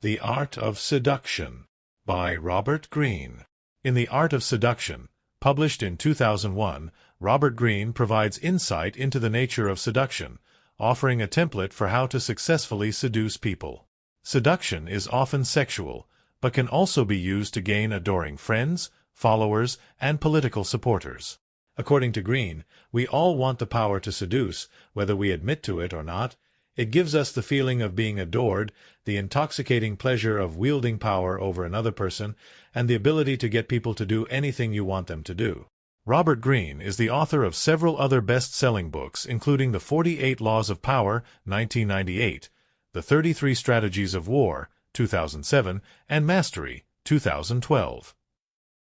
The Art of Seduction by Robert Greene. In The Art of Seduction, published in 2001, Robert Greene provides insight into the nature of seduction, offering a template for how to successfully seduce people. Seduction is often sexual, but can also be used to gain adoring friends, followers, and political supporters. According to Greene, we all want the power to seduce, whether we admit to it or not. It gives us the feeling of being adored, the intoxicating pleasure of wielding power over another person, and the ability to get people to do anything you want them to do. Robert Greene is the author of several other best-selling books, including The 48 Laws of Power, 1998, The 33 Strategies of War, 2007, and Mastery, 2012.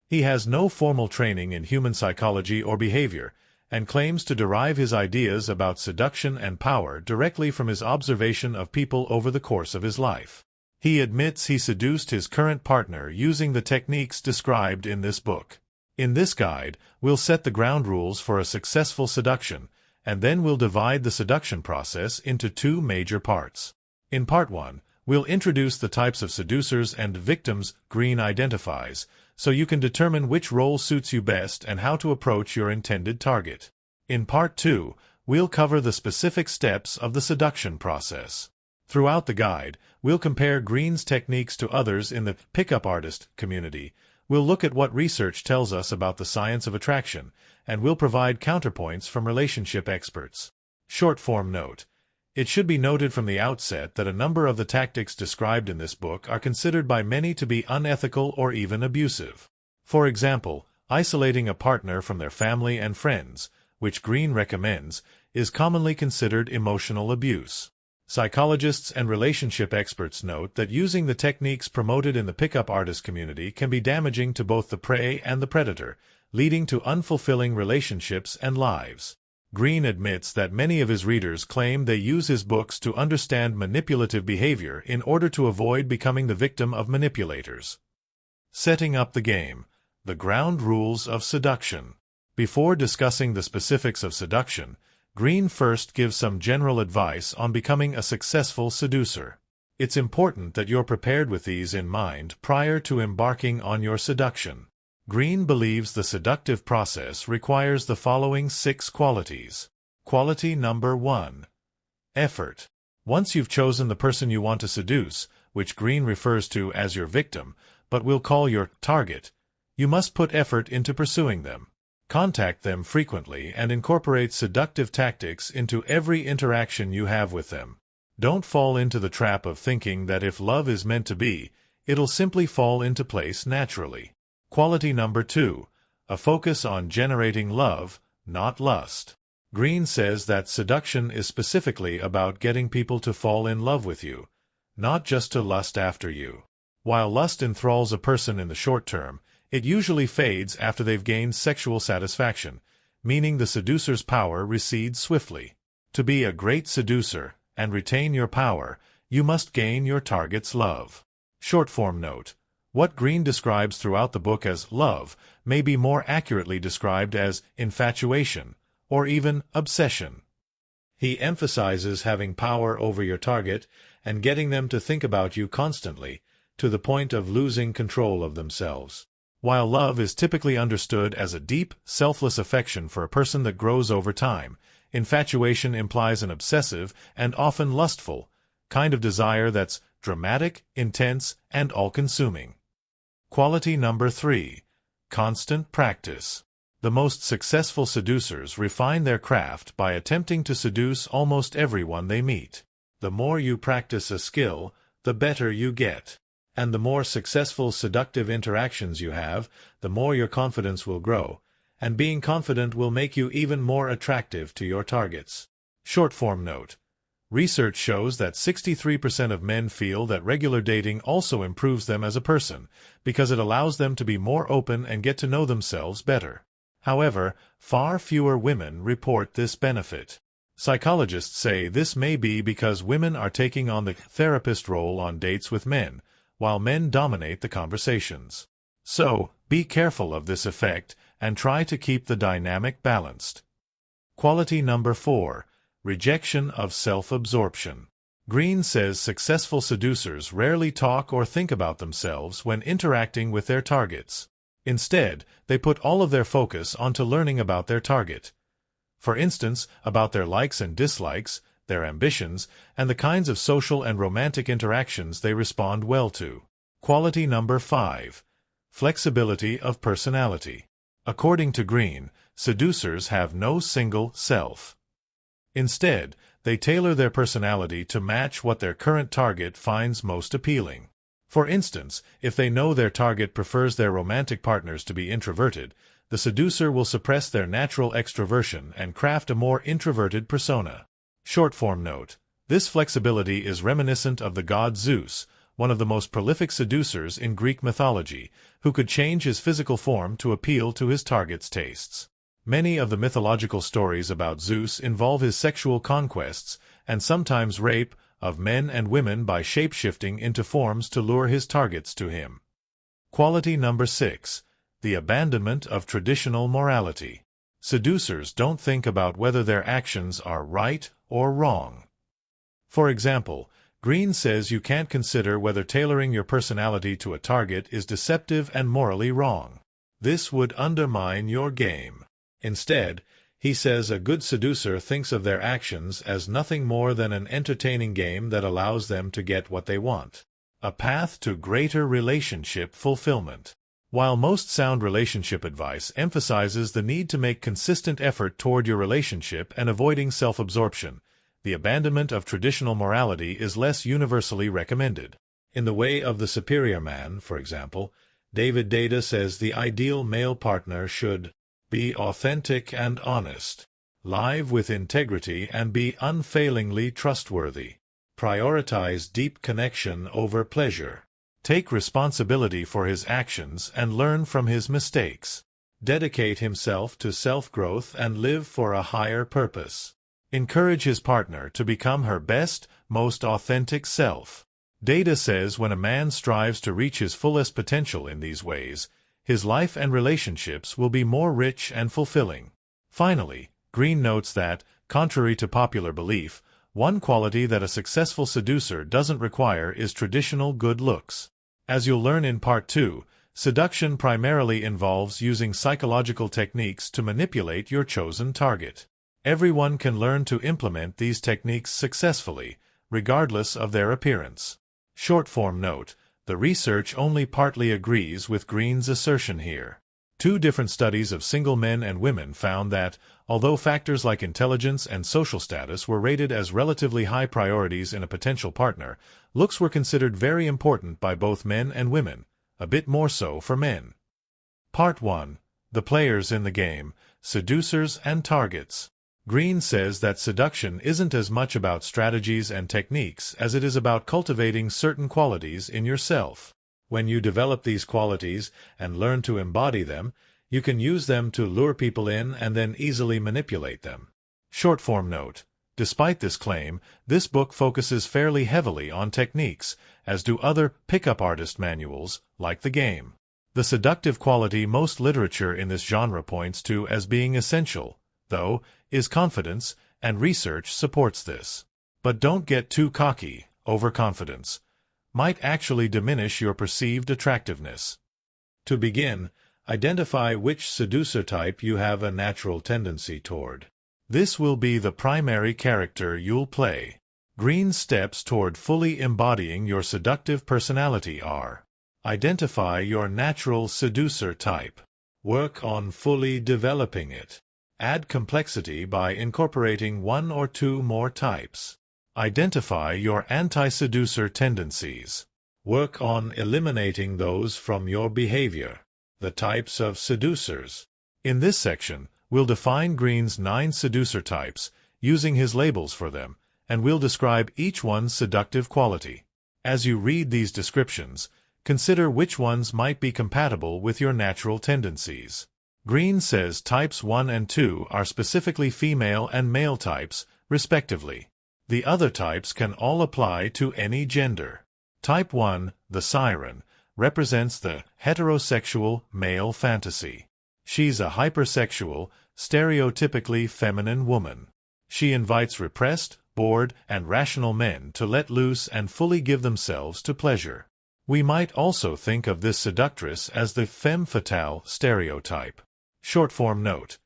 He has no formal training in human psychology or behavior, and claims to derive his ideas about seduction and power directly from his observation of people over the course of his life. He admits he seduced his current partner using the techniques described in this book. In this guide, we'll set the ground rules for a successful seduction, and then we'll divide the seduction process into two major parts. In Part 1, we'll introduce the types of seducers and victims Greene identifies, so you can determine which role suits you best and how to approach your intended target. In Part 2, we'll cover the specific steps of the seduction process. Throughout the guide, we'll compare Greene's techniques to others in the pickup artist community. We'll look at what research tells us about the science of attraction, and we'll provide counterpoints from relationship experts. Short-form note. It should be noted from the outset that a number of the tactics described in this book are considered by many to be unethical or even abusive. For example, isolating a partner from their family and friends, which Greene recommends, is commonly considered emotional abuse. Psychologists and relationship experts note that using the techniques promoted in the pickup artist community can be damaging to both the prey and the predator, leading to unfulfilling relationships and lives. Greene admits that many of his readers claim they use his books to understand manipulative behavior in order to avoid becoming the victim of manipulators. Setting up the game. The ground rules of seduction. Before discussing the specifics of seduction, Greene first gives some general advice on becoming a successful seducer. It's important that you're prepared with these in mind prior to embarking on your seduction. Greene believes the seductive process requires the following 6 qualities. Quality number 1. Effort. Once you've chosen the person you want to seduce, which Greene refers to as your victim, but we'll call your target, you must put effort into pursuing them. Contact them frequently and incorporate seductive tactics into every interaction you have with them. Don't fall into the trap of thinking that if love is meant to be, it'll simply fall into place naturally. Quality number 2. A focus on generating love, not lust. Greene says that seduction is specifically about getting people to fall in love with you, not just to lust after you. While lust enthralls a person in the short term, it usually fades after they've gained sexual satisfaction, meaning the seducer's power recedes swiftly. To be a great seducer and retain your power, you must gain your target's love. Short-form note. What Greene describes throughout the book as love may be more accurately described as infatuation, or even obsession. He emphasizes having power over your target and getting them to think about you constantly, to the point of losing control of themselves. While love is typically understood as a deep, selfless affection for a person that grows over time, infatuation implies an obsessive and often lustful kind of desire that's dramatic, intense, and all-consuming. Quality number 3. Constant practice. The most successful seducers refine their craft by attempting to seduce almost everyone they meet. The more you practice a skill, the better you get. And the more successful seductive interactions you have, the more your confidence will grow, and being confident will make you even more attractive to your targets. Short-form note. Research shows that 63% of men feel that regular dating also improves them as a person, because it allows them to be more open and get to know themselves better. However, far fewer women report this benefit. Psychologists say this may be because women are taking on the therapist role on dates with men, while men dominate the conversations. So, be careful of this effect and try to keep the dynamic balanced. Quality number 4. Rejection of self-absorption. Greene says successful seducers rarely talk or think about themselves when interacting with their targets. Instead, they put all of their focus onto learning about their target. For instance, about their likes and dislikes, their ambitions, and the kinds of social and romantic interactions they respond well to. Quality number 5. Flexibility of personality. According to Greene, seducers have no single self. Instead, they tailor their personality to match what their current target finds most appealing. For instance, if they know their target prefers their romantic partners to be introverted, the seducer will suppress their natural extroversion and craft a more introverted persona. Short-form note: this flexibility is reminiscent of the god Zeus, one of the most prolific seducers in Greek mythology, who could change his physical form to appeal to his target's tastes. Many of the mythological stories about Zeus involve his sexual conquests, and sometimes rape, of men and women by shape-shifting into forms to lure his targets to him. Quality number 6. The abandonment of traditional morality. Seducers don't think about whether their actions are right or wrong. For example, Greene says you can't consider whether tailoring your personality to a target is deceptive and morally wrong. This would undermine your game. Instead, he says a good seducer thinks of their actions as nothing more than an entertaining game that allows them to get what they want. A path to greater relationship fulfillment. While most sound relationship advice emphasizes the need to make consistent effort toward your relationship and avoiding self-absorption, the abandonment of traditional morality is less universally recommended. In The Way of the Superior Man, for example, David Deida says the ideal male partner should be authentic and honest, live with integrity and be unfailingly trustworthy, prioritize deep connection over pleasure, take responsibility for his actions and learn from his mistakes, dedicate himself to self-growth and live for a higher purpose, encourage his partner to become her best, most authentic self. Deida says when a man strives to reach his fullest potential in these ways, his life and relationships will be more rich and fulfilling. Finally, Greene notes that, contrary to popular belief, one quality that a successful seducer doesn't require is traditional good looks. As you'll learn in Part 2, seduction primarily involves using psychological techniques to manipulate your chosen target. Everyone can learn to implement these techniques successfully, regardless of their appearance. Short-form note: the research only partly agrees with Greene's assertion here. 2 different studies of single men and women found that, although factors like intelligence and social status were rated as relatively high priorities in a potential partner, looks were considered very important by both men and women, a bit more so for men. Part 1. The players in the game, seducers and targets. Greene says that seduction isn't as much about strategies and techniques as it is about cultivating certain qualities in yourself. When you develop these qualities and learn to embody them, you can use them to lure people in and then easily manipulate them. Short-form note: despite this claim, this book focuses fairly heavily on techniques, as do other pickup artist manuals, like The Game. The seductive quality most literature in this genre points to as being essential, though, is confidence, and research supports this. But don't get too cocky. Overconfidence might actually diminish your perceived attractiveness. To begin, identify which seducer type you have a natural tendency toward. This will be the primary character you'll play. Greene's steps toward fully embodying your seductive personality are: identify your natural seducer type. Work on fully developing it. Add complexity by incorporating 1 or 2 more types. Identify your anti-seducer tendencies. Work on eliminating those from your behavior. The types of seducers. In this section, we'll define Greene's 9 seducer types, using his labels for them, and we'll describe each one's seductive quality. As you read these descriptions, consider which ones might be compatible with your natural tendencies. Greene says types 1 and 2 are specifically female and male types, respectively. The other types can all apply to any gender. Type 1, the siren, represents the heterosexual male fantasy. She's a hypersexual, stereotypically feminine woman. She invites repressed, bored, and rational men to let loose and fully give themselves to pleasure. We might also think of this seductress as the femme fatale stereotype. Short-form note.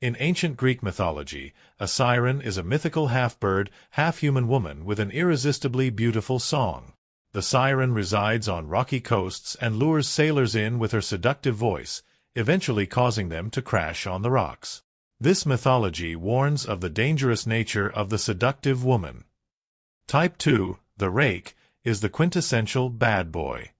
In ancient Greek mythology, a siren is a mythical half-bird, half-human woman with an irresistibly beautiful song. The siren resides on rocky coasts and lures sailors in with her seductive voice, eventually causing them to crash on the rocks. This mythology warns of the dangerous nature of the seductive woman. Type 2, the rake, is the quintessential bad boy.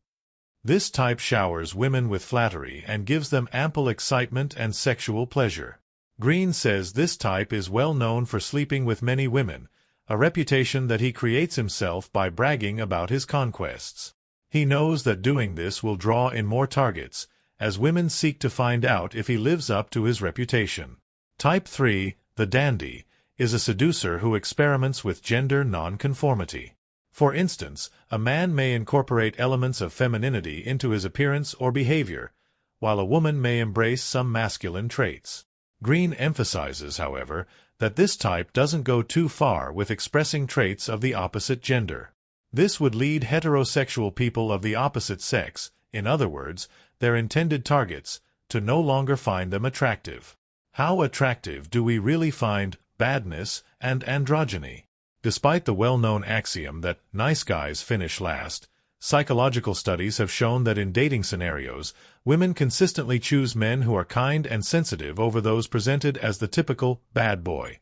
This type showers women with flattery and gives them ample excitement and sexual pleasure. Greene says this type is well known for sleeping with many women, a reputation that he creates himself by bragging about his conquests. He knows that doing this will draw in more targets, as women seek to find out if he lives up to his reputation. Type 3, the dandy, is a seducer who experiments with gender non-conformity. For instance, a man may incorporate elements of femininity into his appearance or behavior, while a woman may embrace some masculine traits. Greene emphasizes, however, that this type doesn't go too far with expressing traits of the opposite gender. This would lead heterosexual people of the opposite sex, in other words, their intended targets, to no longer find them attractive. How attractive do we really find badness and androgyny? Despite the well-known axiom that nice guys finish last, psychological studies have shown that in dating scenarios, women consistently choose men who are kind and sensitive over those presented as the typical bad boy.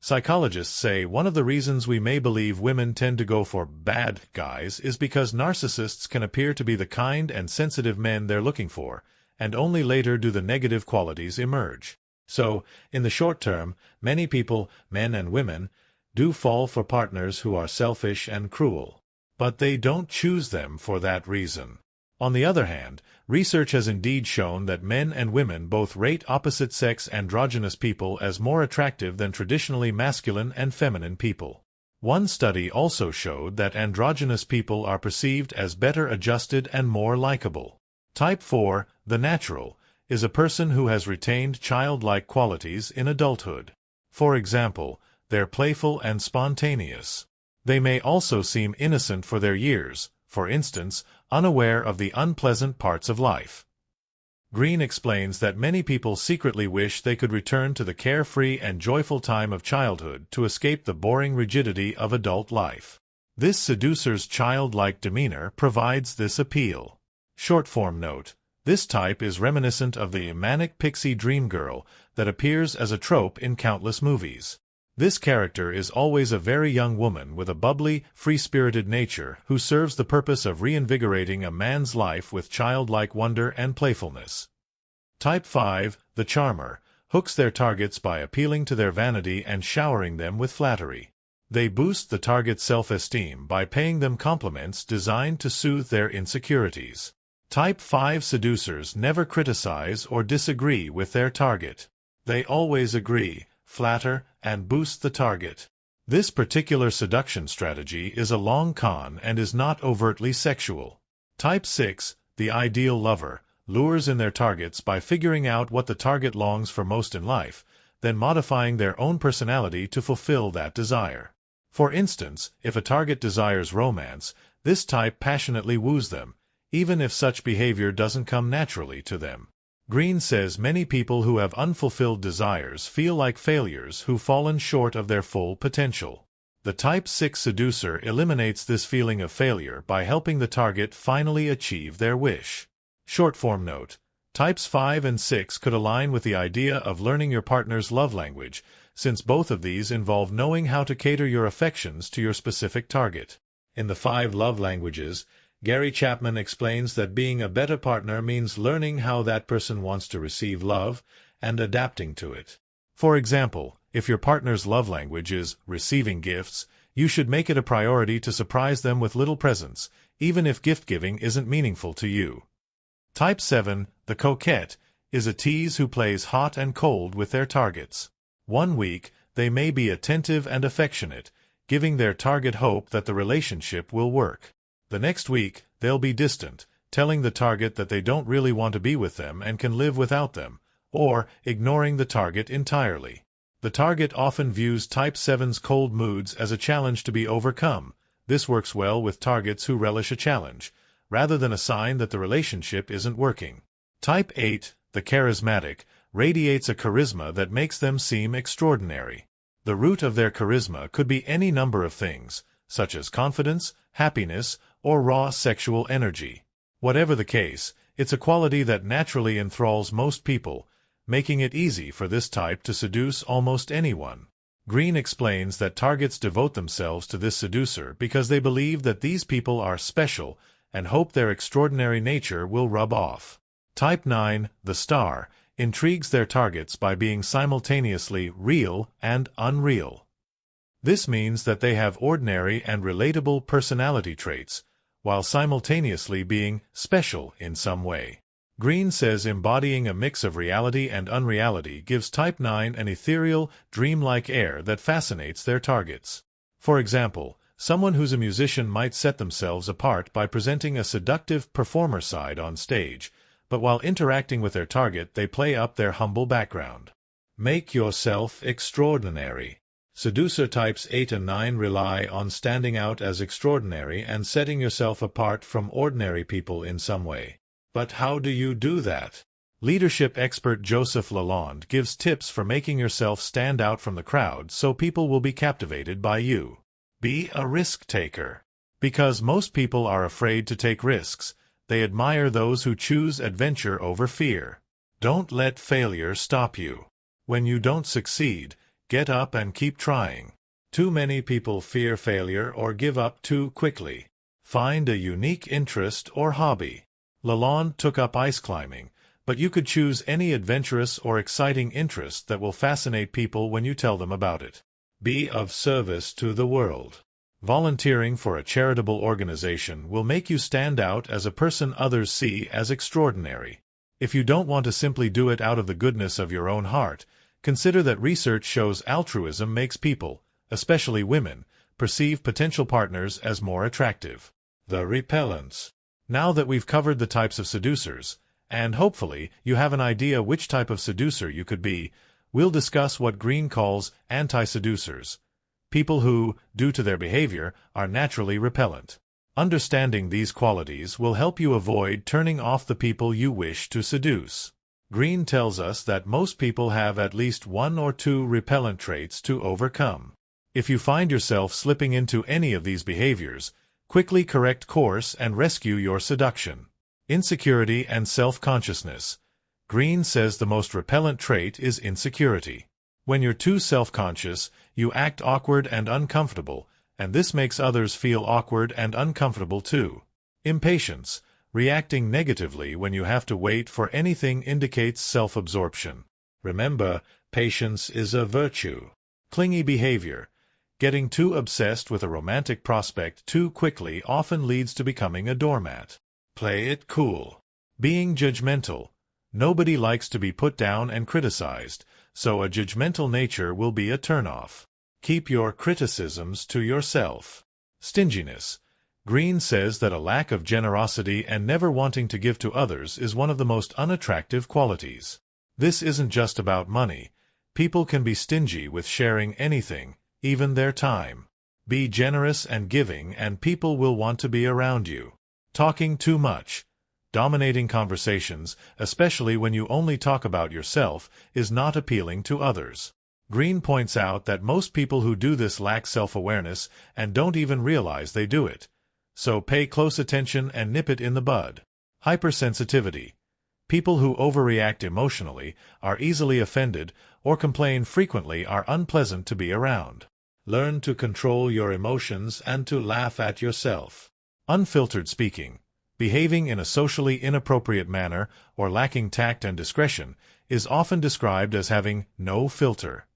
Psychologists say one of the reasons we may believe women tend to go for bad guys is because narcissists can appear to be the kind and sensitive men they're looking for, and only later do the negative qualities emerge. So, in the short term, many people, men and women, do fall for partners who are selfish and cruel. But they don't choose them for that reason. On the other hand, research has indeed shown that men and women both rate opposite-sex androgynous people as more attractive than traditionally masculine and feminine people. One study also showed that androgynous people are perceived as better adjusted and more likable. Type 4, the natural, is a person who has retained childlike qualities in adulthood. For example, they're playful and spontaneous. They may also seem innocent for their years, for instance, unaware of the unpleasant parts of life. Greene explains that many people secretly wish they could return to the carefree and joyful time of childhood to escape the boring rigidity of adult life. This seducer's childlike demeanor provides this appeal. Short-form note. This type is reminiscent of the manic pixie dream girl that appears as a trope in countless movies. This character is always a very young woman with a bubbly, free-spirited nature who serves the purpose of reinvigorating a man's life with childlike wonder and playfulness. Type 5, the charmer, hooks their targets by appealing to their vanity and showering them with flattery. They boost the target's self-esteem by paying them compliments designed to soothe their insecurities. Type 5 seducers never criticize or disagree with their target. They always agree, flatter, and boost the target. This particular seduction strategy is a long con and is not overtly sexual. Type 6, the ideal lover, lures in their targets by figuring out what the target longs for most in life, then modifying their own personality to fulfill that desire. For instance, if a target desires romance, this type passionately woos them, even if such behavior doesn't come naturally to them. Greene says many people who have unfulfilled desires feel like failures who've fallen short of their full potential. The Type 6 seducer eliminates this feeling of failure by helping the target finally achieve their wish. Short-form note. Types 5 and 6 could align with the idea of learning your partner's love language, since both of these involve knowing how to cater your affections to your specific target. In the 5 love languages, Gary Chapman explains that being a better partner means learning how that person wants to receive love and adapting to it. For example, if your partner's love language is receiving gifts, you should make it a priority to surprise them with little presents, even if gift-giving isn't meaningful to you. Type 7, the coquette, is a tease who plays hot and cold with their targets. One week, they may be attentive and affectionate, giving their target hope that the relationship will work. The next week, they'll be distant, telling the target that they don't really want to be with them and can live without them, or ignoring the target entirely. The target often views Type 7's cold moods as a challenge to be overcome. This works well with targets who relish a challenge, rather than a sign that the relationship isn't working. Type 8, the charismatic, radiates a charisma that makes them seem extraordinary. The root of their charisma could be any number of things, such as confidence, happiness, or raw sexual energy. Whatever the case, it's a quality that naturally enthralls most people, making it easy for this type to seduce almost anyone. Greene explains that targets devote themselves to this seducer because they believe that these people are special and hope their extraordinary nature will rub off. Type 9, the star, intrigues their targets by being simultaneously real and unreal. This means that they have ordinary and relatable personality traits, while simultaneously being special in some way. Greene says embodying a mix of reality and unreality gives Type 9 an ethereal, dreamlike air that fascinates their targets. For example, someone who's a musician might set themselves apart by presenting a seductive performer side on stage, but while interacting with their target they play up their humble background. Make yourself extraordinary. Seducer types 8 and 9 rely on standing out as extraordinary and setting yourself apart from ordinary people in some way. But how do you do that? Leadership expert Joseph Lalonde gives tips for making yourself stand out from the crowd so people will be captivated by you. Be a risk taker. Because most people are afraid to take risks, they admire those who choose adventure over fear. Don't let failure stop you. When you don't succeed, get up and keep trying. Too many people fear failure or give up too quickly. Find a unique interest or hobby. Lalonde took up ice climbing, but you could choose any adventurous or exciting interest that will fascinate people when you tell them about it. Be of service to the world. Volunteering for a charitable organization will make you stand out as a person others see as extraordinary. If you don't want to simply do it out of the goodness of your own heart, consider that research shows altruism makes people, especially women, perceive potential partners as more attractive. The repellents. Now that we've covered the types of seducers, and hopefully you have an idea which type of seducer you could be, we'll discuss what Greene calls anti-seducers. People who, due to their behavior, are naturally repellent. Understanding these qualities will help you avoid turning off the people you wish to seduce. Greene tells us that most people have at least 1 or 2 repellent traits to overcome. If you find yourself slipping into any of these behaviors, quickly correct course and rescue your seduction. Insecurity and self-consciousness. Greene says the most repellent trait is insecurity. When you're too self-conscious, you act awkward and uncomfortable, and this makes others feel awkward and uncomfortable too. Impatience. Reacting negatively when you have to wait for anything indicates self-absorption. Remember, patience is a virtue. Clingy behavior. Getting too obsessed with a romantic prospect too quickly often leads to becoming a doormat. Play it cool. Being judgmental. Nobody likes to be put down and criticized, so a judgmental nature will be a turnoff. Keep your criticisms to yourself. Stinginess. Greene says that a lack of generosity and never wanting to give to others is one of the most unattractive qualities. This isn't just about money. People can be stingy with sharing anything, even their time. Be generous and giving and people will want to be around you. Talking too much. Dominating conversations, especially when you only talk about yourself, is not appealing to others. Greene points out that most people who do this lack self-awareness and don't even realize they do it. So pay close attention and nip it in the bud. Hypersensitivity. People who overreact emotionally, are easily offended, or complain frequently are unpleasant to be around. Learn to control your emotions and to laugh at yourself. Unfiltered speaking. Behaving in a socially inappropriate manner or lacking tact and discretion is often described as having no filter.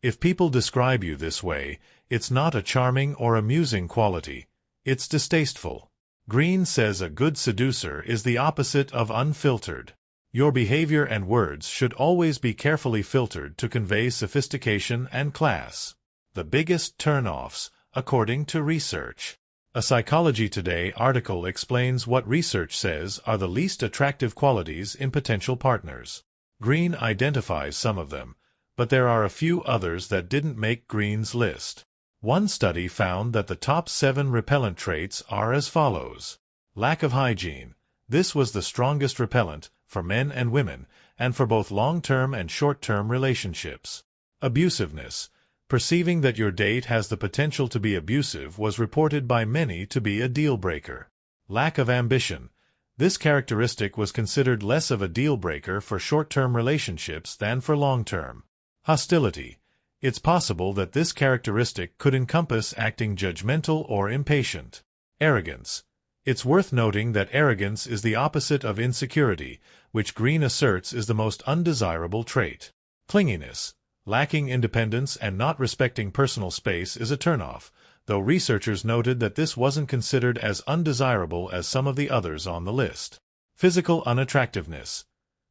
If people describe you this way, it's not a charming or amusing quality. It's distasteful. Greene says a good seducer is the opposite of unfiltered. Your behavior and words should always be carefully filtered to convey sophistication and class. The biggest turn-offs, according to research. A Psychology Today article explains what research says are the least attractive qualities in potential partners. Greene identifies some of them, but there are a few others that didn't make Greene's list. One study found that the top 7 repellent traits are as follows. Lack of hygiene. This was the strongest repellent, for men and women, and for both long-term and short-term relationships. Abusiveness. Perceiving that your date has the potential to be abusive was reported by many to be a deal-breaker. Lack of ambition. This characteristic was considered less of a deal-breaker for short-term relationships than for long-term. Hostility. It's possible that this characteristic could encompass acting judgmental or impatient. Arrogance. It's worth noting that arrogance is the opposite of insecurity, which Greene asserts is the most undesirable trait. Clinginess. Lacking independence and not respecting personal space is a turnoff, though researchers noted that this wasn't considered as undesirable as some of the others on the list. Physical unattractiveness.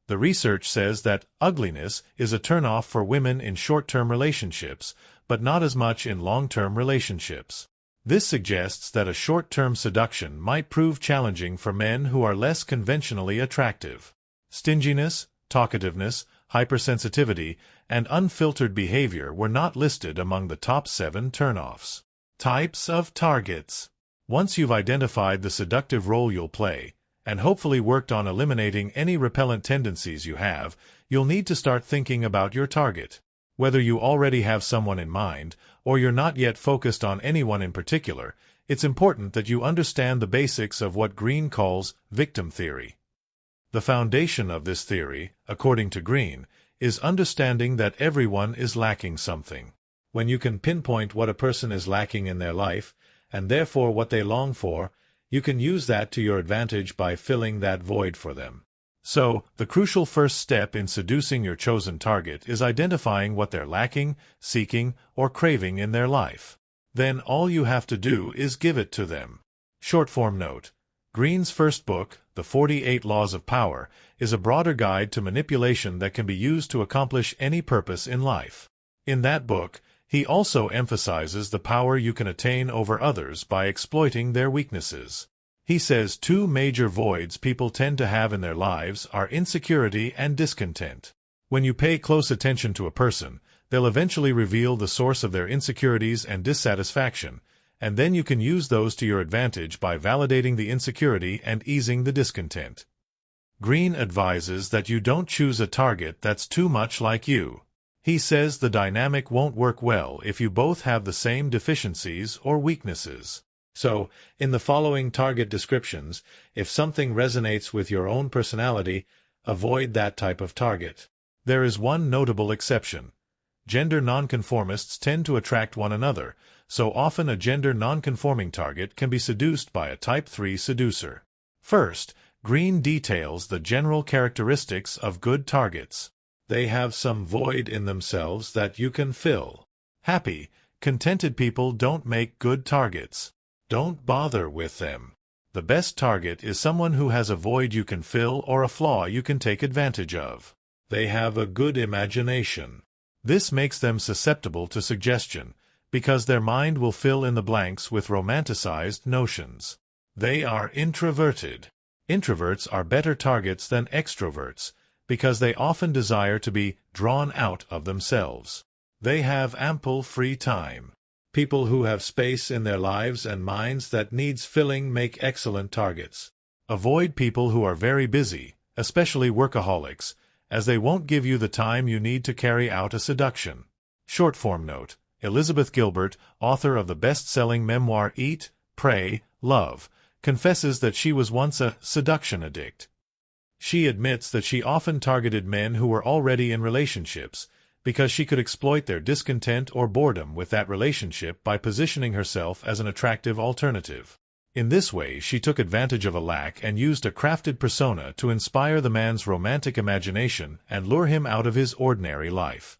The research says that ugliness is a turnoff for women in short-term relationships, but not as much in long-term relationships. This suggests that a short-term seduction might prove challenging for men who are less conventionally attractive. Stinginess, talkativeness, hypersensitivity, and unfiltered behavior were not listed among the top 7 turnoffs. Types of targets. Once you've identified the seductive role you'll play, and hopefully worked on eliminating any repellent tendencies you have, you'll need to start thinking about your target. Whether you already have someone in mind, or you're not yet focused on anyone in particular, it's important that you understand the basics of what Greene calls victim theory. The foundation of this theory, according to Greene, is understanding that everyone is lacking something. When you can pinpoint what a person is lacking in their life, and therefore what they long for, you can use that to your advantage by filling that void for them. So, the crucial first step in seducing your chosen target is identifying what they're lacking, seeking, or craving in their life. Then all you have to do is give it to them. Short-form note. Greene's first book, The 48 Laws of Power, is a broader guide to manipulation that can be used to accomplish any purpose in life. In that book, he also emphasizes the power you can attain over others by exploiting their weaknesses. He says 2 major voids people tend to have in their lives are insecurity and discontent. When you pay close attention to a person, they'll eventually reveal the source of their insecurities and dissatisfaction, and then you can use those to your advantage by validating the insecurity and easing the discontent. Greene advises that you don't choose a target that's too much like you. He says the dynamic won't work well if you both have the same deficiencies or weaknesses. So, in the following target descriptions, if something resonates with your own personality, avoid that type of target. There is one notable exception. Gender nonconformists tend to attract one another, so often a gender nonconforming target can be seduced by a Type 3 seducer. First, Greene details the general characteristics of good targets. They have some void in themselves that you can fill. Happy, contented people don't make good targets. Don't bother with them. The best target is someone who has a void you can fill or a flaw you can take advantage of. They have a good imagination. This makes them susceptible to suggestion, because their mind will fill in the blanks with romanticized notions. They are introverted. Introverts are better targets than extroverts, because they often desire to be drawn out of themselves. They have ample free time. People who have space in their lives and minds that needs filling make excellent targets. Avoid people who are very busy, especially workaholics, as they won't give you the time you need to carry out a seduction. Short-form note. Elizabeth Gilbert, author of the best-selling memoir Eat, Pray, Love, confesses that she was once a seduction addict. She admits that she often targeted men who were already in relationships, because she could exploit their discontent or boredom with that relationship by positioning herself as an attractive alternative. In this way, she took advantage of a lack and used a crafted persona to inspire the man's romantic imagination and lure him out of his ordinary life.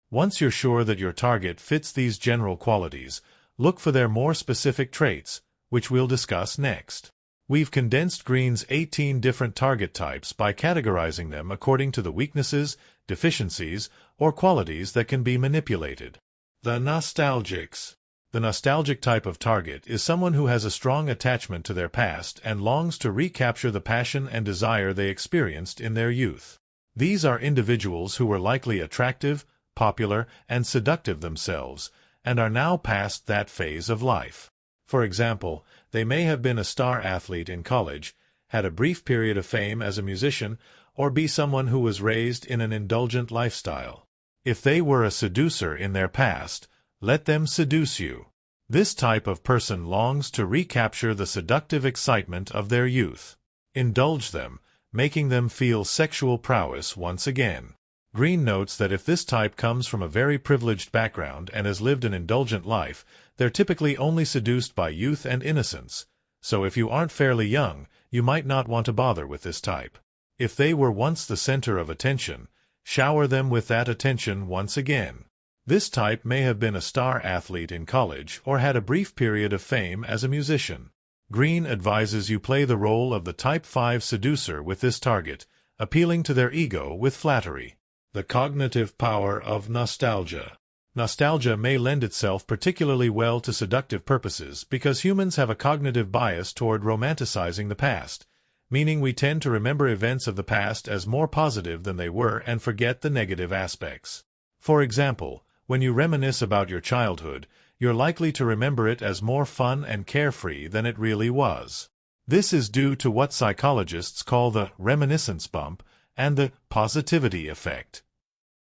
Once you're sure that your target fits these general qualities, look for their more specific traits, which we'll discuss next. We've condensed Greene's 18 different target types by categorizing them according to the weaknesses, deficiencies, or qualities that can be manipulated. The nostalgics. The nostalgic type of target is someone who has a strong attachment to their past and longs to recapture the passion and desire they experienced in their youth. These are individuals who were likely attractive, popular, and seductive themselves, and are now past that phase of life. For example, they may have been a star athlete in college, had a brief period of fame as a musician, or be someone who was raised in an indulgent lifestyle. If they were a seducer in their past, let them seduce you. This type of person longs to recapture the seductive excitement of their youth. Indulge them, making them feel sexual prowess once again. Greene notes that if this type comes from a very privileged background and has lived an indulgent life, they're typically only seduced by youth and innocence. So if you aren't fairly young, you might not want to bother with this type. If they were once the center of attention, shower them with that attention once again. This type may have been a star athlete in college or had a brief period of fame as a musician. Greene advises you play the role of the Type 5 seducer with this target, appealing to their ego with flattery. The cognitive power of nostalgia. Nostalgia may lend itself particularly well to seductive purposes because humans have a cognitive bias toward romanticizing the past, meaning we tend to remember events of the past as more positive than they were and forget the negative aspects. For example, when you reminisce about your childhood, you're likely to remember it as more fun and carefree than it really was. This is due to what psychologists call the reminiscence bump and the positivity effect.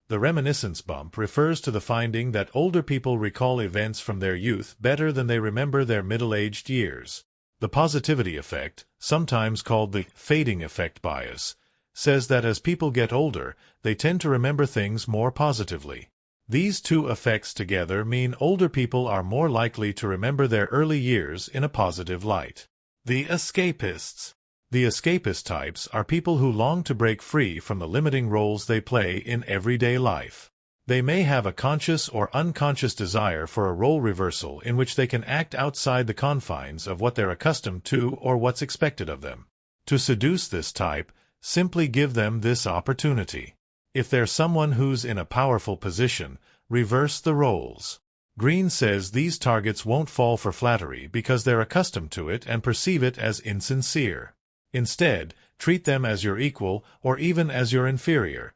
The reminiscence bump refers to the finding that older people recall events from their youth better than they remember their middle-aged years. The positivity effect, sometimes called the fading effect bias, says that as people get older, they tend to remember things more positively. These two effects together mean older people are more likely to remember their early years in a positive light. The escapists. The escapist types are people who long to break free from the limiting roles they play in everyday life. They may have a conscious or unconscious desire for a role reversal in which they can act outside the confines of what they're accustomed to or what's expected of them. To seduce this type, simply give them this opportunity. If they're someone who's in a powerful position, reverse the roles. Greene says these targets won't fall for flattery because they're accustomed to it and perceive it as insincere. Instead, treat them as your equal or even as your inferior.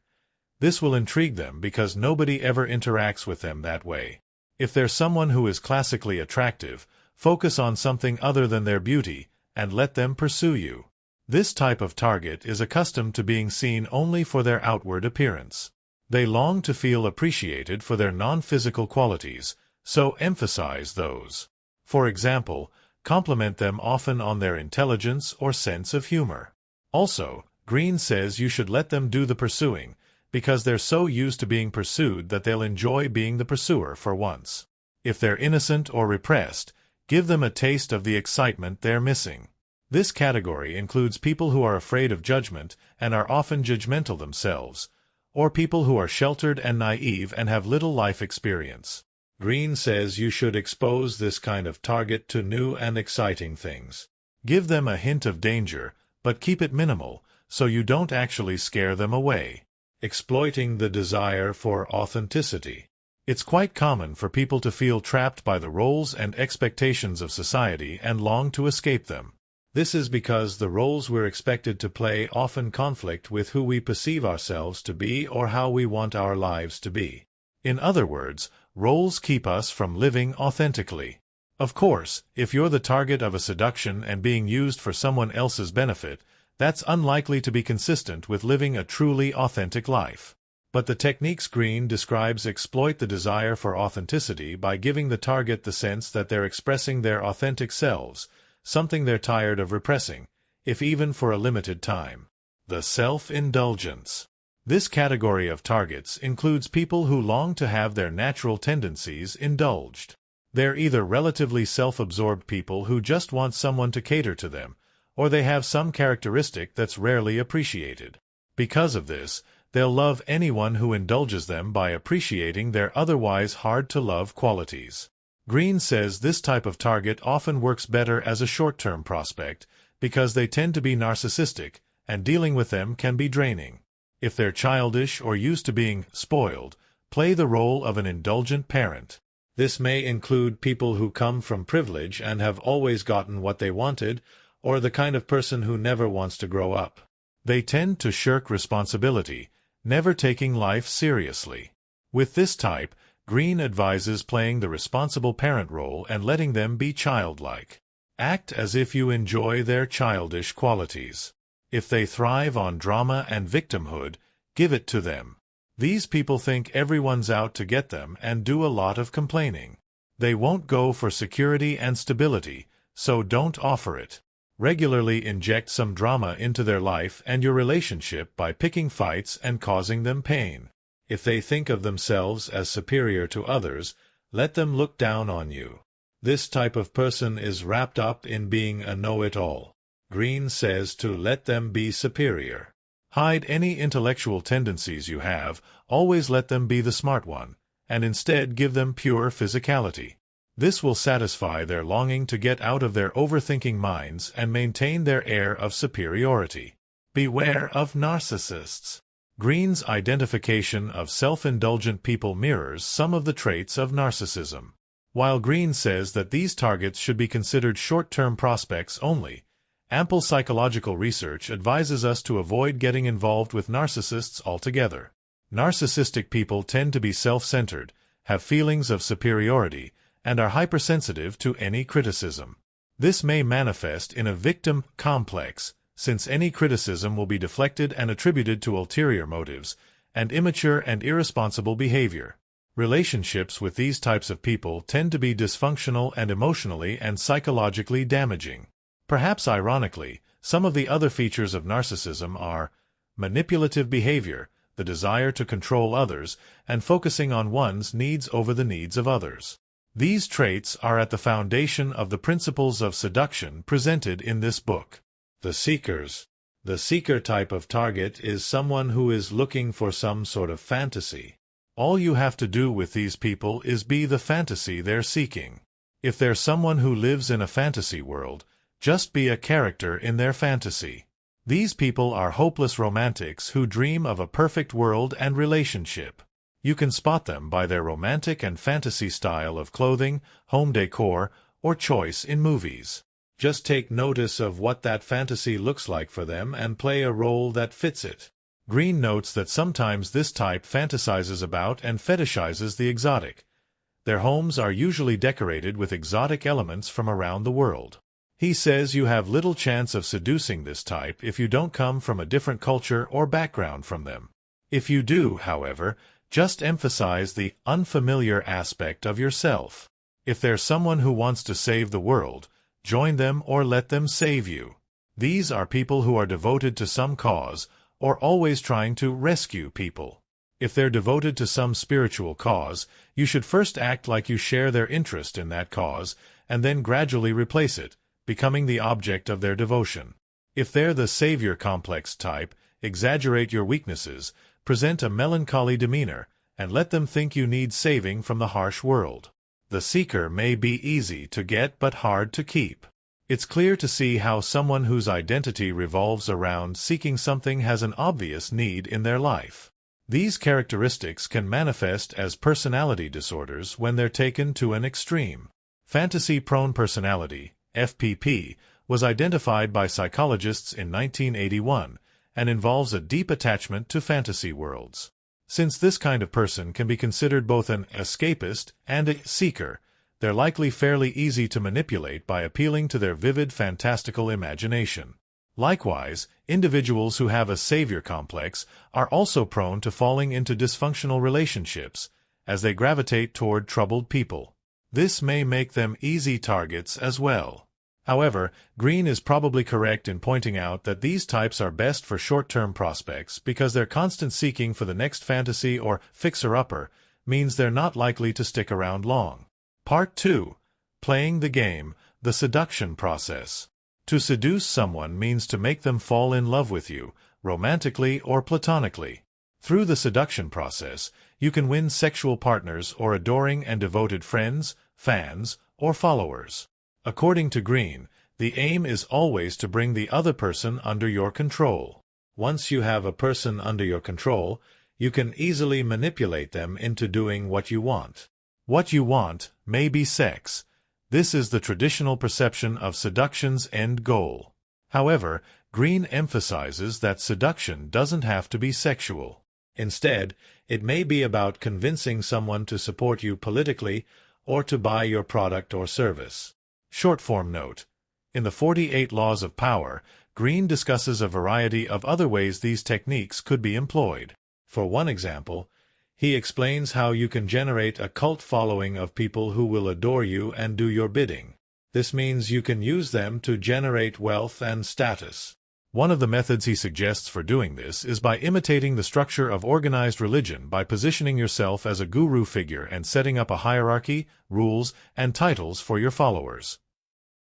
This will intrigue them because nobody ever interacts with them that way. If they're someone who is classically attractive, focus on something other than their beauty and let them pursue you. This type of target is accustomed to being seen only for their outward appearance. They long to feel appreciated for their non-physical qualities, so emphasize those. For example, compliment them often on their intelligence or sense of humor. Also, Greene says you should let them do the pursuing, because they're so used to being pursued that they'll enjoy being the pursuer for once. If they're innocent or repressed, give them a taste of the excitement they're missing. This category includes people who are afraid of judgment and are often judgmental themselves, or people who are sheltered and naive and have little life experience. Greene says you should expose this kind of target to new and exciting things. Give them a hint of danger, but keep it minimal, so you don't actually scare them away. Exploiting the desire for authenticity. It's quite common for people to feel trapped by the roles and expectations of society and long to escape them. This is because the roles we're expected to play often conflict with who we perceive ourselves to be or how we want our lives to be. In other words, roles keep us from living authentically. Of course, if you're the target of a seduction and being used for someone else's benefit, that's unlikely to be consistent with living a truly authentic life. But the techniques Greene describes exploit the desire for authenticity by giving the target the sense that they're expressing their authentic selves, something they're tired of repressing, if even for a limited time. The self-indulgence. This category of targets includes people who long to have their natural tendencies indulged. They're either relatively self-absorbed people who just want someone to cater to them, or they have some characteristic that's rarely appreciated. Because of this, they'll love anyone who indulges them by appreciating their otherwise hard-to-love qualities. Greene says this type of target often works better as a short-term prospect because they tend to be narcissistic, and dealing with them can be draining. If they're childish or used to being spoiled, play the role of an indulgent parent. This may include people who come from privilege and have always gotten what they wanted, or the kind of person who never wants to grow up. They tend to shirk responsibility, never taking life seriously. With this type, Greene advises playing the responsible parent role and letting them be childlike. Act as if you enjoy their childish qualities. If they thrive on drama and victimhood, give it to them. These people think everyone's out to get them and do a lot of complaining. They won't go for security and stability, so don't offer it. Regularly inject some drama into their life and your relationship by picking fights and causing them pain. If they think of themselves as superior to others, let them look down on you. This type of person is wrapped up in being a know-it-all. Greene says to let them be superior. Hide any intellectual tendencies you have, always let them be the smart one, and instead give them pure physicality. This will satisfy their longing to get out of their overthinking minds and maintain their air of superiority. Beware of narcissists. Greene's identification of self-indulgent people mirrors some of the traits of narcissism. While Greene says that these targets should be considered short-term prospects only, ample psychological research advises us to avoid getting involved with narcissists altogether. Narcissistic people tend to be self-centered, have feelings of superiority, and are hypersensitive to any criticism. This may manifest in a victim complex, since any criticism will be deflected and attributed to ulterior motives, and immature and irresponsible behavior. Relationships with these types of people tend to be dysfunctional and emotionally and psychologically damaging. Perhaps ironically, some of the other features of narcissism are manipulative behavior, the desire to control others, and focusing on one's needs over the needs of others. These traits are at the foundation of the principles of seduction presented in this book. The Seekers. The seeker type of target is someone who is looking for some sort of fantasy. All you have to do with these people is be the fantasy they're seeking. If they're someone who lives in a fantasy world, just be a character in their fantasy. These people are hopeless romantics who dream of a perfect world and relationship. You can spot them by their romantic and fantasy style of clothing, home decor, or choice in movies. Just take notice of what that fantasy looks like for them and play a role that fits it. Greene notes that sometimes this type fantasizes about and fetishizes the exotic. Their homes are usually decorated with exotic elements from around the world. He says you have little chance of seducing this type if you don't come from a different culture or background from them. If you do, however, just emphasize the unfamiliar aspect of yourself. If there's someone who wants to save the world, join them or let them save you. These are people who are devoted to some cause, or always trying to rescue people. If they're devoted to some spiritual cause, you should first act like you share their interest in that cause, and then gradually replace it, becoming the object of their devotion. If they're the savior complex type, exaggerate your weaknesses, present a melancholy demeanor, and let them think you need saving from the harsh world. The seeker may be easy to get but hard to keep. It's clear to see how someone whose identity revolves around seeking something has an obvious need in their life. These characteristics can manifest as personality disorders when they're taken to an extreme. Fantasy-prone personality, FPP, was identified by psychologists in 1981 and involves a deep attachment to fantasy worlds. Since this kind of person can be considered both an escapist and a seeker, they're likely fairly easy to manipulate by appealing to their vivid fantastical imagination. Likewise, individuals who have a savior complex are also prone to falling into dysfunctional relationships, as they gravitate toward troubled people. This may make them easy targets as well. However, Greene is probably correct in pointing out that these types are best for short-term prospects because their constant seeking for the next fantasy or fixer-upper means they're not likely to stick around long. Part 2. Playing the game, the seduction process. To seduce someone means to make them fall in love with you, romantically or platonically. Through the seduction process, you can win sexual partners or adoring and devoted friends, fans, or followers. According to Greene, the aim is always to bring the other person under your control. Once you have a person under your control, you can easily manipulate them into doing what you want. What you want may be sex. This is the traditional perception of seduction's end goal. However, Greene emphasizes that seduction doesn't have to be sexual. Instead, it may be about convincing someone to support you politically or to buy your product or service. Short-form note. In the 48 Laws of Power, Greene discusses a variety of other ways these techniques could be employed. For one example, he explains how you can generate a cult following of people who will adore you and do your bidding. This means you can use them to generate wealth and status. One of the methods he suggests for doing this is by imitating the structure of organized religion by positioning yourself as a guru figure and setting up a hierarchy, rules, and titles for your followers.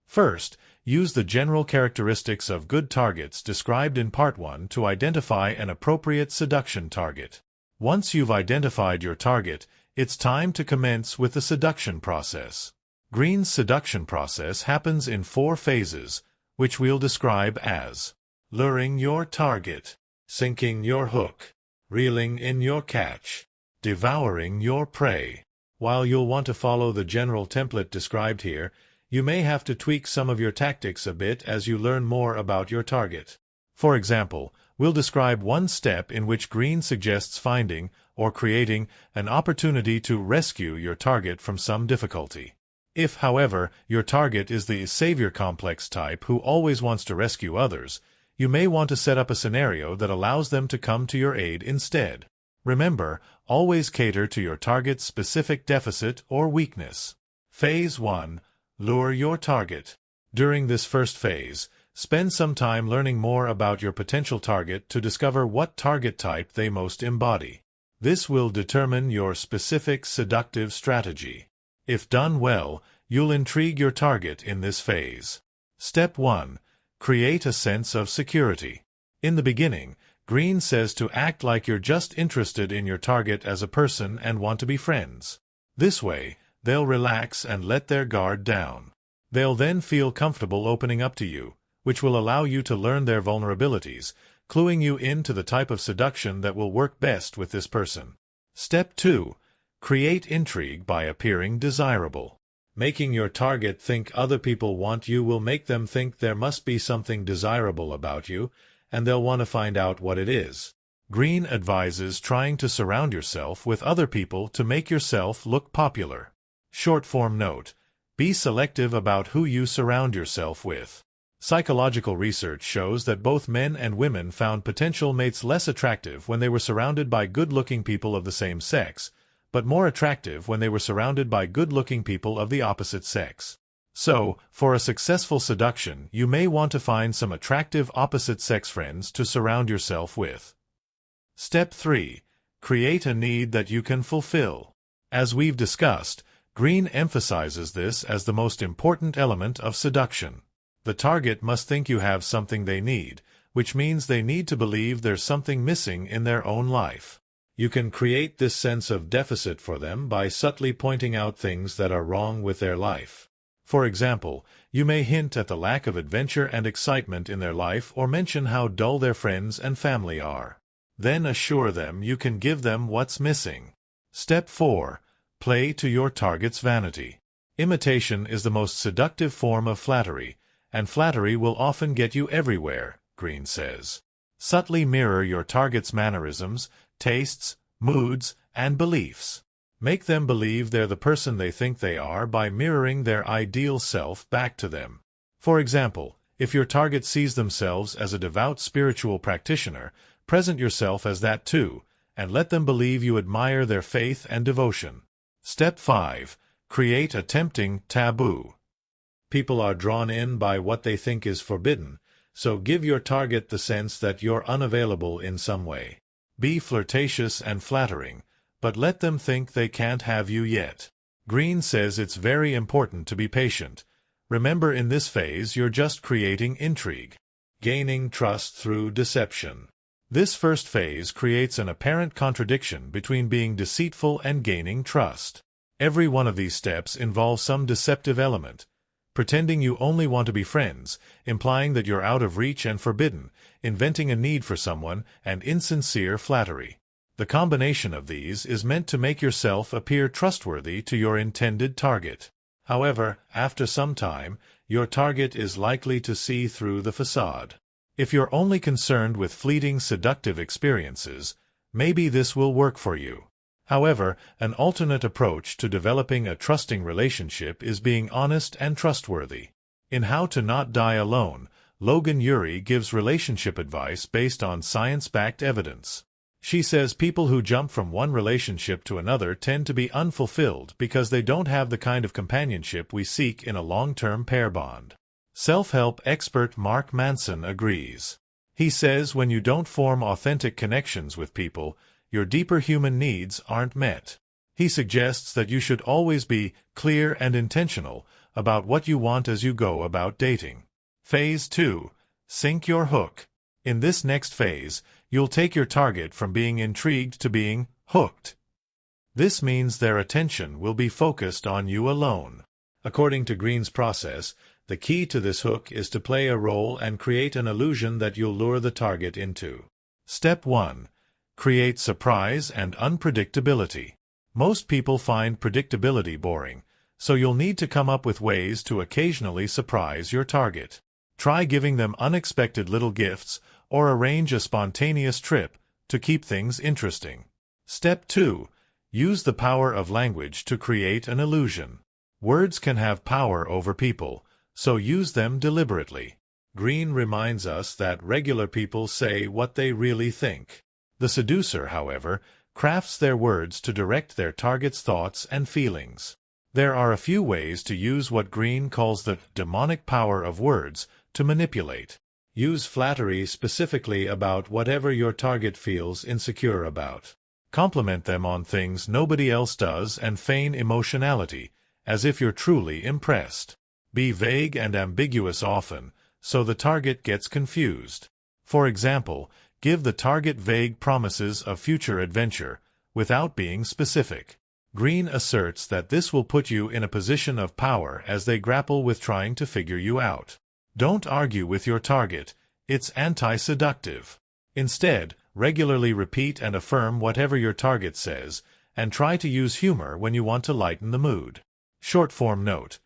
First, use the general characteristics of good targets described in Part 1 to identify an appropriate seduction target. Once you've identified your target, it's time to commence with the seduction process. Greene's seduction process happens in 4 phases, which we'll describe as luring your target, sinking your hook, reeling in your catch, devouring your prey. While you'll want to follow the general template described here, you may have to tweak some of your tactics a bit as you learn more about your target. For example, we'll describe one step in which Greene suggests finding or creating an opportunity to rescue your target from some difficulty. If, however, your target is the savior complex type who always wants to rescue others, you may want to set up a scenario that allows them to come to your aid instead. Remember, always cater to your target's specific deficit or weakness. Phase 1. Lure your target. During this first phase, spend some time learning more about your potential target to discover what target type they most embody. This will determine your specific seductive strategy. If done well, you'll intrigue your target in this phase. Step 1. Create a sense of security. In the beginning, Greene says to act like you're just interested in your target as a person and want to be friends. This way, they'll relax and let their guard down. They'll then feel comfortable opening up to you, which will allow you to learn their vulnerabilities, cluing you into the type of seduction that will work best with this person. Step 2. Create intrigue by appearing desirable. Making your target think other people want you will make them think there must be something desirable about you, and they'll want to find out what it is. Greene advises trying to surround yourself with other people to make yourself look popular. Short-form note. Be selective about who you surround yourself with. Psychological research shows that both men and women found potential mates less attractive when they were surrounded by good-looking people of the same sex, but more attractive when they were surrounded by good-looking people of the opposite sex. So, for a successful seduction, you may want to find some attractive opposite-sex friends to surround yourself with. Step 3. Create a need that you can fulfill. As we've discussed, Greene emphasizes this as the most important element of seduction. The target must think you have something they need, which means they need to believe there's something missing in their own life. You can create this sense of deficit for them by subtly pointing out things that are wrong with their life. For example, you may hint at the lack of adventure and excitement in their life or mention how dull their friends and family are. Then assure them you can give them what's missing. Step 4. Play to your target's vanity. Imitation is the most seductive form of flattery, and flattery will often get you everywhere, Greene says. Subtly mirror your target's mannerisms, tastes, moods, and beliefs. Make them believe they're the person they think they are by mirroring their ideal self back to them. For example, if your target sees themselves as a devout spiritual practitioner, present yourself as that too, and let them believe you admire their faith and devotion. Step 5. Create a tempting taboo. People are drawn in by what they think is forbidden, so give your target the sense that you're unavailable in some way. Be flirtatious and flattering, but let them think they can't have you yet. Greene says it's very important to be patient. Remember, in this phase you're just creating intrigue. Gaining trust through deception. This first phase creates an apparent contradiction between being deceitful and gaining trust. Every one of these steps involves some deceptive element. Pretending you only want to be friends, implying that you're out of reach and forbidden, inventing a need for someone, and insincere flattery. The combination of these is meant to make yourself appear trustworthy to your intended target. However, after some time, your target is likely to see through the facade. If you're only concerned with fleeting seductive experiences, Maybe this will work for you. However, an alternate approach to developing a trusting relationship is being honest and trustworthy. In How to Not Die Alone, Logan Ury gives relationship advice based on science-backed evidence. She says people who jump from one relationship to another tend to be unfulfilled because they don't have the kind of companionship we seek in a long-term pair bond. Self-help expert Mark Manson agrees. He says when you don't form authentic connections with people, your deeper human needs aren't met. He suggests that you should always be clear and intentional about what you want as you go about dating. Phase 2. Sink your hook. In this next phase, you'll take your target from being intrigued to being hooked. This means their attention will be focused on you alone. According to Greene's process, the key to this hook is to play a role and create an illusion that you'll lure the target into. Step 1. Create surprise and unpredictability. Most people find predictability boring, so you'll need to come up with ways to occasionally surprise your target. Try giving them unexpected little gifts or arrange a spontaneous trip to keep things interesting. Step 2. Use the power of language to create an illusion. Words can have power over people, so use them deliberately. Greene reminds us that regular people say what they really think. The seducer, however, crafts their words to direct their target's thoughts and feelings. There are a few ways to use what Greene calls the demonic power of words to manipulate. Use flattery specifically about whatever your target feels insecure about. Compliment them on things nobody else does and feign emotionality, as if you're truly impressed. Be vague and ambiguous often, so the target gets confused. For example, give the target vague promises of future adventure, without being specific. Greene asserts that this will put you in a position of power as they grapple with trying to figure you out. Don't argue with your target, it's anti-seductive. Instead, regularly repeat and affirm whatever your target says, and try to use humor when you want to lighten the mood. Short-form note.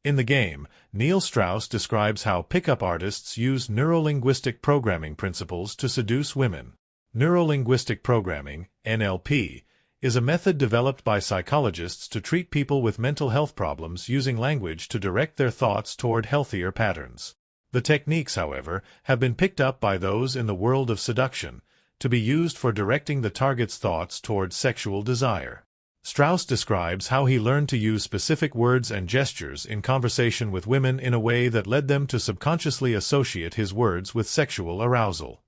In the game, Neil Strauss describes how pickup artists use neurolinguistic programming principles to seduce women. Neurolinguistic programming, NLP, is a method developed by psychologists to treat people with mental health problems using language to direct their thoughts toward healthier patterns. The techniques, however, have been picked up by those in the world of seduction to be used for directing the target's thoughts toward sexual desire. Strauss describes how he learned to use specific words and gestures in conversation with women in a way that led them to subconsciously associate his words with sexual arousal.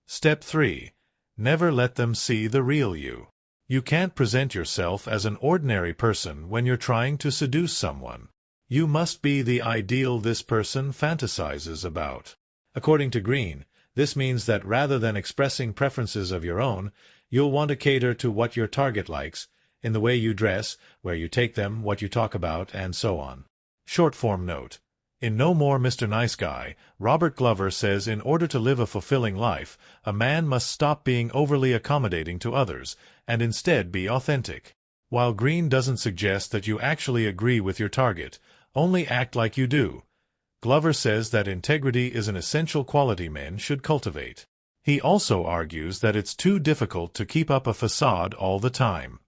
Step 3. Never let them see the real you. You can't present yourself as an ordinary person when you're trying to seduce someone. You must be the ideal this person fantasizes about. According to Greene, this means that rather than expressing preferences of your own, you'll want to cater to what your target likes, in the way you dress, where you take them, what you talk about, and so on. Short-form note. In No More Mr. Nice Guy, Robert Glover says in order to live a fulfilling life, a man must stop being overly accommodating to others, and instead be authentic. While Greene doesn't suggest that you actually agree with your target, only act like you do. Glover says that integrity is an essential quality men should cultivate. He also argues that it's too difficult to keep up a facade all the time.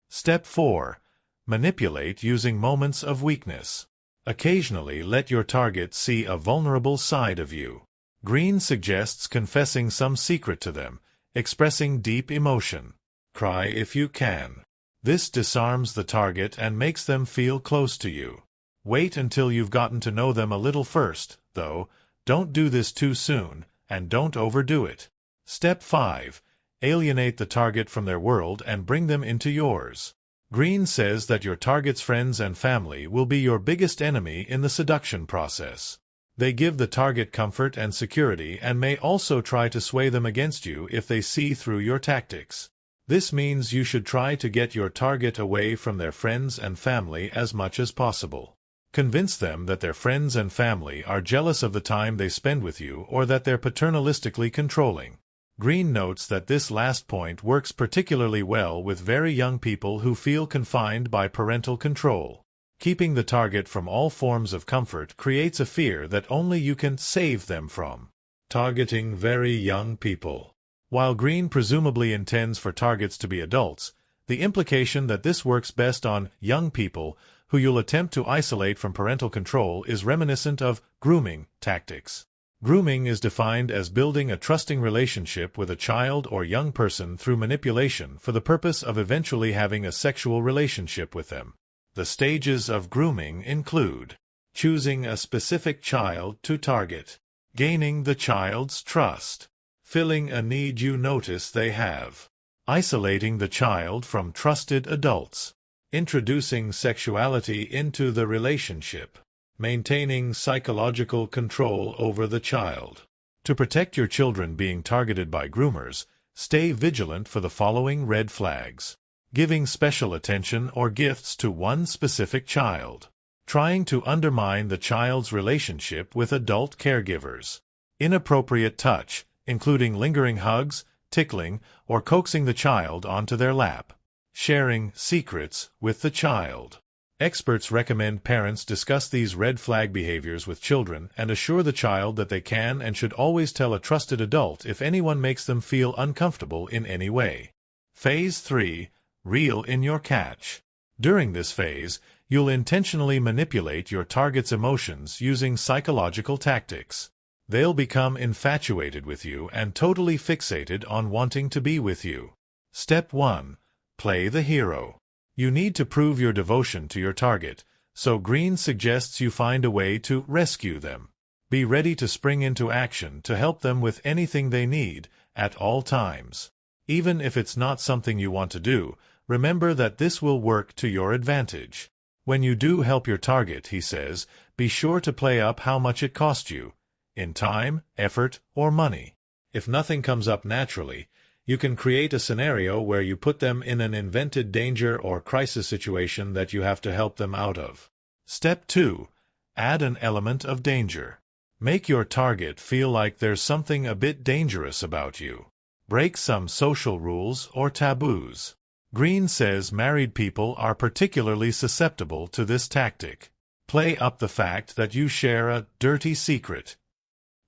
Step 4. Manipulate using moments of weakness. Occasionally let your target see a vulnerable side of you. Greene suggests confessing some secret to them, expressing deep emotion. Cry if you can. This disarms the target and makes them feel close to you. Wait until you've gotten to know them a little first, though. Don't do this too soon, and don't overdo it. Step 5. Alienate the target from their world and bring them into yours. Greene says that your target's friends and family will be your biggest enemy in the seduction process. They give the target comfort and security and may also try to sway them against you if they see through your tactics. This means you should try to get your target away from their friends and family as much as possible. Convince them that their friends and family are jealous of the time they spend with you or that they're paternalistically controlling. Greene notes that this last point works particularly well with very young people who feel confined by parental control. Keeping the target from all forms of comfort creates a fear that only you can save them from. Targeting very young people. While Greene presumably intends for targets to be adults, the implication that this works best on young people who you'll attempt to isolate from parental control is reminiscent of grooming tactics. Grooming is defined as building a trusting relationship with a child or young person through manipulation for the purpose of eventually having a sexual relationship with them. The stages of grooming include choosing a specific child to target, gaining the child's trust, filling a need you notice they have, isolating the child from trusted adults, introducing sexuality into the relationship, maintaining psychological control over the child. To protect your children being targeted by groomers, stay vigilant for the following red flags: giving special attention or gifts to one specific child, trying to undermine the child's relationship with adult caregivers, inappropriate touch, including lingering hugs, tickling, or coaxing the child onto their lap, sharing secrets with the child. Experts recommend parents discuss these red flag behaviors with children and assure the child that they can and should always tell a trusted adult if anyone makes them feel uncomfortable in any way. Phase 3. Reel in your catch. During this phase, you'll intentionally manipulate your target's emotions using psychological tactics. They'll become infatuated with you and totally fixated on wanting to be with you. Step 1. Play the hero. You need to prove your devotion to your target, so Greene suggests you find a way to rescue them. Be ready to spring into action to help them with anything they need, at all times. Even if it's not something you want to do, remember that this will work to your advantage. When you do help your target, he says, be sure to play up how much it cost you, in time, effort, or money. If nothing comes up naturally, you can create a scenario where you put them in an invented danger or crisis situation that you have to help them out of. Step 2. Add an element of danger. Make your target feel like there's something a bit dangerous about you. Break some social rules or taboos. Greene says married people are particularly susceptible to this tactic. Play up the fact that you share a dirty secret.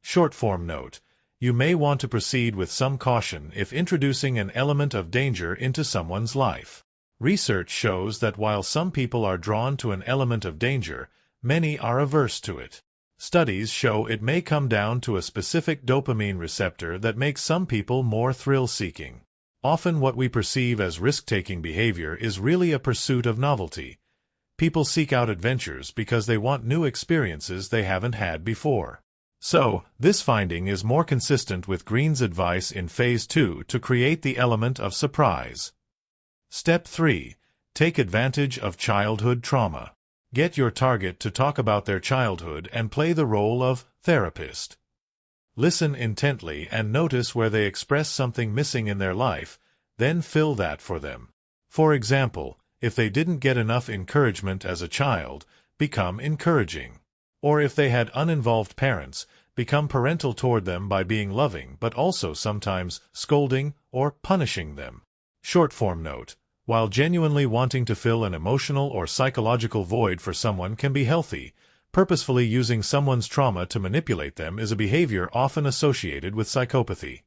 Short-form note: you may want to proceed with some caution if introducing an element of danger into someone's life. Research shows that while some people are drawn to an element of danger, many are averse to it. Studies show it may come down to a specific dopamine receptor that makes some people more thrill-seeking. Often what we perceive as risk-taking behavior is really a pursuit of novelty. People seek out adventures because they want new experiences they haven't had before. So, this finding is more consistent with Greene's advice in Phase 2 to create the element of surprise. Step 3. Take advantage of childhood trauma. Get your target to talk about their childhood and play the role of therapist. Listen intently and notice where they express something missing in their life, then fill that for them. For example, if they didn't get enough encouragement as a child, become encouraging. Or if they had uninvolved parents, become parental toward them by being loving but also sometimes scolding or punishing them. Short-form note: while genuinely wanting to fill an emotional or psychological void for someone can be healthy, purposefully using someone's trauma to manipulate them is a behavior often associated with psychopathy.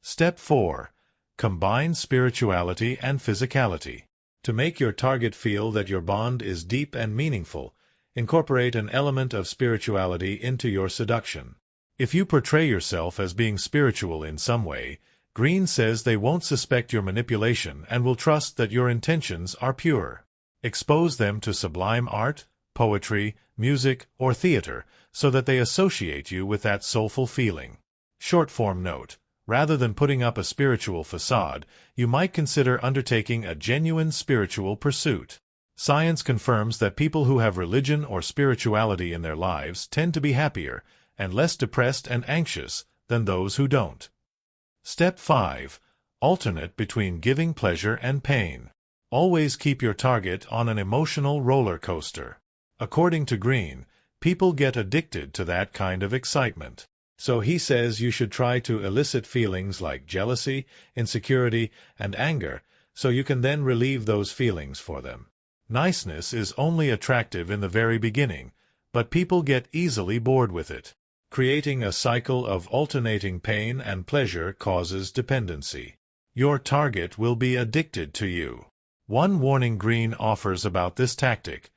Step 4. Combine spirituality and physicality. To make your target feel that your bond is deep and meaningful, incorporate an element of spirituality into your seduction. If you portray yourself as being spiritual in some way, Greene says they won't suspect your manipulation and will trust that your intentions are pure. Expose them to sublime art, poetry, music, or theater so that they associate you with that soulful feeling. Short-form note: rather than putting up a spiritual facade, you might consider undertaking a genuine spiritual pursuit. Science confirms that people who have religion or spirituality in their lives tend to be happier and less depressed and anxious than those who don't. Step 5. Alternate between giving pleasure and pain. Always keep your target on an emotional roller coaster. According to Greene, people get addicted to that kind of excitement. So he says you should try to elicit feelings like jealousy, insecurity, and anger, so you can then relieve those feelings for them. Niceness is only attractive in the very beginning, but people get easily bored with it. Creating a cycle of alternating pain and pleasure causes dependency. Your target will be addicted to you. One warning Greene offers about this tactic: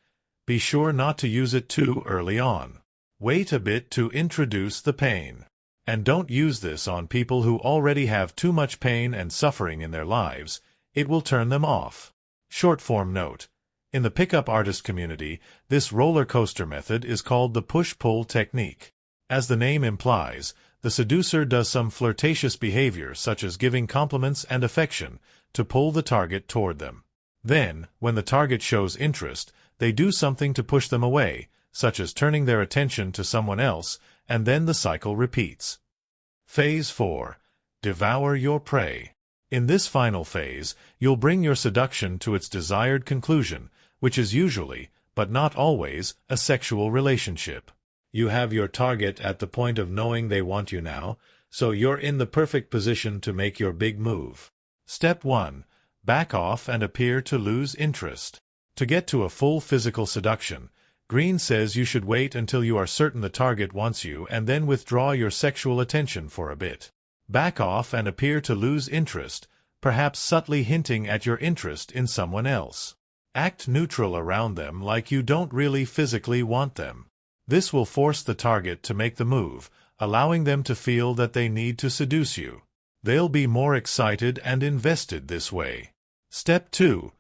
be sure not to use it too early on. Wait a bit to introduce the pain. And don't use this on people who already have too much pain and suffering in their lives. It will turn them off. Short-form note: in the pickup artist community, this roller coaster method is called the push-pull technique. As the name implies, the seducer does some flirtatious behavior such as giving compliments and affection to pull the target toward them. Then, when the target shows interest, they do something to push them away, such as turning their attention to someone else, and then the cycle repeats. Phase 4. Devour your prey. In this final phase, you'll bring your seduction to its desired conclusion, which is usually, but not always, a sexual relationship. You have your target at the point of knowing they want you now, so you're in the perfect position to make your big move. Step 1. Back off and appear to lose interest. To get to a full physical seduction, Greene says you should wait until you are certain the target wants you and then withdraw your sexual attention for a bit. Back off and appear to lose interest, perhaps subtly hinting at your interest in someone else. Act neutral around them, like you don't really physically want them. This will force the target to make the move, allowing them to feel that they need to seduce you. They'll be more excited and invested this way. Step 2.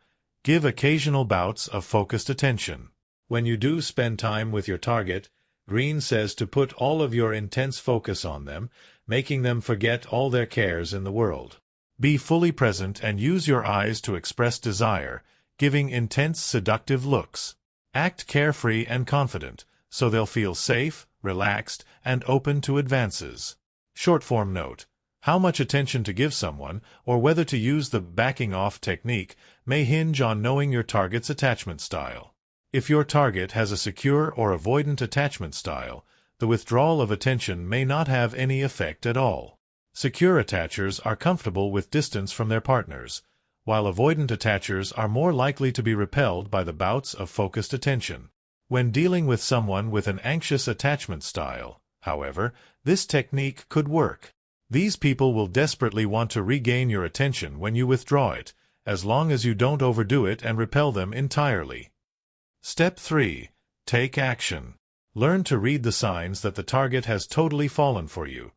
Give occasional bouts of focused attention. When you do spend time with your target, Greene says to put all of your intense focus on them, making them forget all their cares in the world. Be fully present and use your eyes to express desire, giving intense seductive looks. Act carefree and confident, so they'll feel safe, relaxed, and open to advances. Short-form note: how much attention to give someone, or whether to use the backing off technique, may hinge on knowing your target's attachment style. If your target has a secure or avoidant attachment style, the withdrawal of attention may not have any effect at all. Secure attachers are comfortable with distance from their partners, while avoidant attachers are more likely to be repelled by the bouts of focused attention. When dealing with someone with an anxious attachment style, however, this technique could work. These people will desperately want to regain your attention when you withdraw it, as long as you don't overdo it and repel them entirely. Step 3. Take action. Learn to read the signs that the target has totally fallen for you.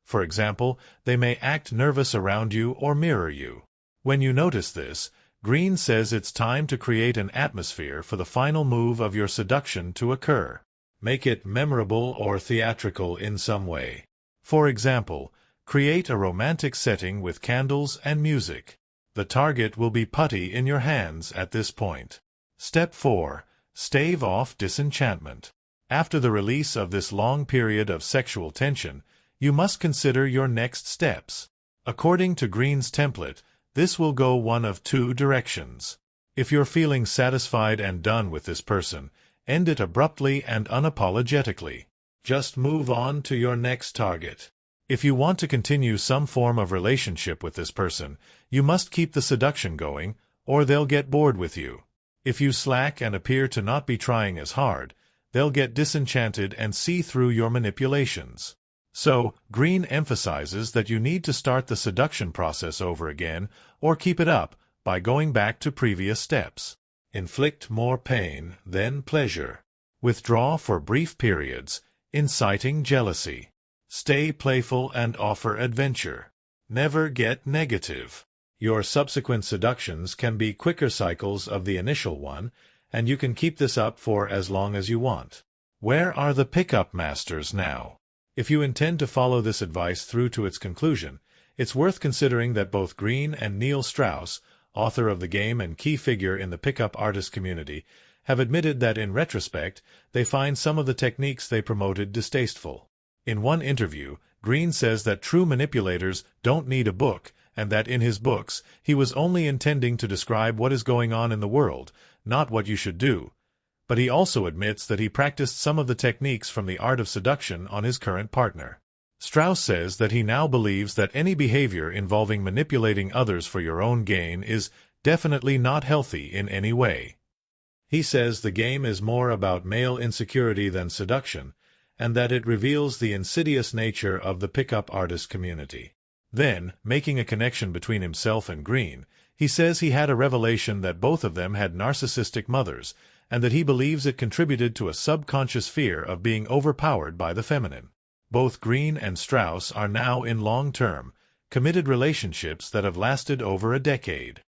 For example, they may act nervous around you or mirror you. When you notice this, Greene says it's time to create an atmosphere for the final move of your seduction to occur. Make it memorable or theatrical in some way. For example, create a romantic setting with candles and music. The target will be putty in your hands at this point. Step 4. Stave off disenchantment. After the release of this long period of sexual tension, you must consider your next steps. According to Greene's template, this will go one of two directions. If you're feeling satisfied and done with this person, end it abruptly and unapologetically. Just move on to your next target. If you want to continue some form of relationship with this person, you must keep the seduction going, or they'll get bored with you. If you slack and appear to not be trying as hard, they'll get disenchanted and see through your manipulations. So, Greene emphasizes that you need to start the seduction process over again, or keep it up, by going back to previous steps. Inflict more pain than pleasure. Withdraw for brief periods, inciting jealousy. Stay playful and offer adventure. Never get negative. Your subsequent seductions can be quicker cycles of the initial one, and you can keep this up for as long as you want. Where are the pickup masters now? If you intend to follow this advice through to its conclusion, it's worth considering that both Greene and Neil Strauss, author of the game and key figure in the pickup artist community, have admitted that in retrospect, they find some of the techniques they promoted distasteful. In one interview, Greene says that true manipulators don't need a book, and that in his books, he was only intending to describe what is going on in the world, not what you should do. But he also admits that he practiced some of the techniques from the Art of Seduction on his current partner. Strauss says that he now believes that any behavior involving manipulating others for your own gain is definitely not healthy in any way. He says the game is more about male insecurity than seduction, and that it reveals the insidious nature of the pickup artist community. Then, making a connection between himself and Greene, he says he had a revelation that both of them had narcissistic mothers, and that he believes it contributed to a subconscious fear of being overpowered by the feminine. Both Greene and Strauss are now in long-term, committed relationships that have lasted over a decade.